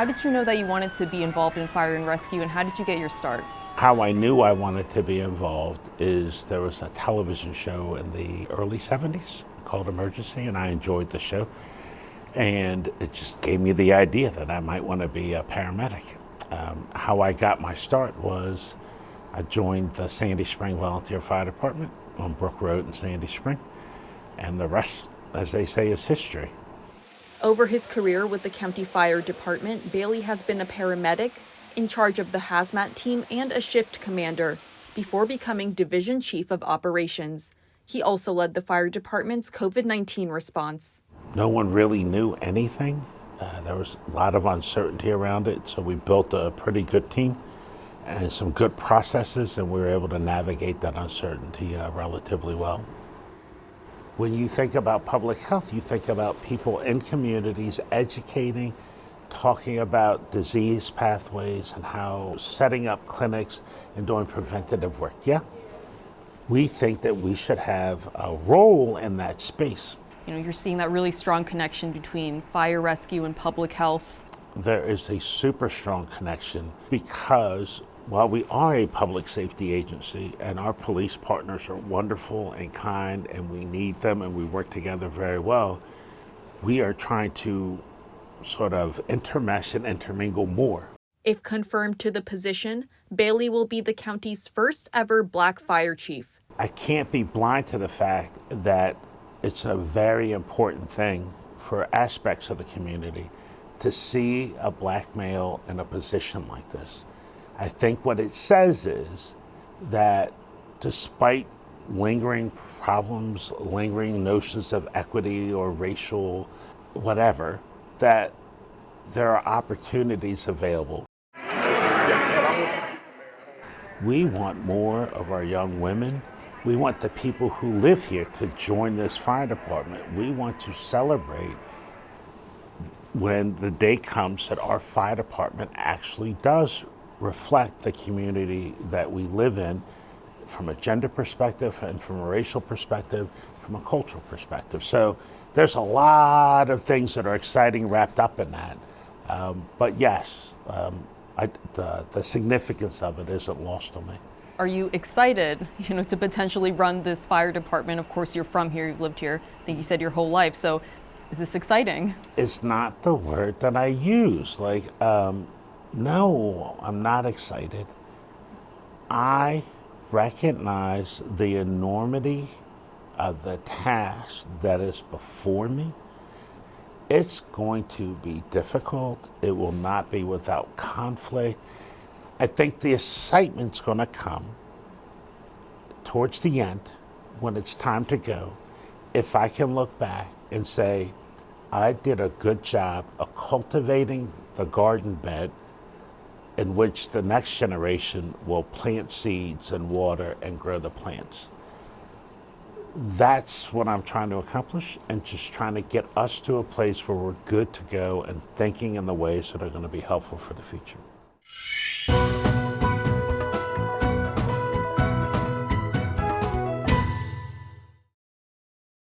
How did you know that you wanted to be involved in fire and rescue, and how did you get your start? How I knew I wanted to be involved is there was a television show in the early 70s called Emergency, and I enjoyed the show. And it just gave me the idea that I might want to be a paramedic. How I got my start was I joined the Sandy Spring Volunteer Fire Department on Brook Road in Sandy Spring, and the rest, as they say, is history. Over his career with the county fire department, Bailey has been a paramedic, in charge of the hazmat team, and a shift commander before becoming division chief of operations. He also led the fire department's COVID-19 response. No one really knew anything. There was a lot of uncertainty around it, so we built a pretty good team and some good processes, and we were able to navigate that uncertainty relatively well. When you think about public health, you think about people in communities educating, talking about disease pathways and how setting up clinics and doing preventative work. Yeah, we think that we should have a role in that space. You know, you're seeing that really strong connection between fire rescue and public health. There is a super strong connection because while we are a public safety agency and our police partners are wonderful and kind and we need them and we work together very well, we are trying to sort of intermesh and intermingle more. If confirmed to the position, Bailey will be the county's first ever Black fire chief. I can't be blind to the fact that it's a very important thing for aspects of the community to see a Black male in a position like this. I think what it says is that despite lingering problems, lingering notions of equity or racial whatever, that there are opportunities available. We want more of our young women. We want the people who live here to join this fire department. We want to celebrate when the day comes that our fire department actually does reflect the community that we live in from a gender perspective and from a racial perspective, from a cultural perspective. So there's a lot of things that are exciting wrapped up in that. But yes, the significance of it isn't lost on me. Are you excited, to potentially run this fire department? Of course, you're from here, you've lived here, I think you said your whole life. So is this exciting? It's not the word that I use. No, I'm not excited. I recognize the enormity of the task that is before me. It's going to be difficult. It will not be without conflict. I think the excitement's going to come towards the end when it's time to go. If I can look back and say, I did a good job of cultivating the garden bed in which the next generation will plant seeds and water and grow the plants. That's what I'm trying to accomplish, and just trying to get us to a place where we're good to go and thinking in the ways that are going to be helpful for the future.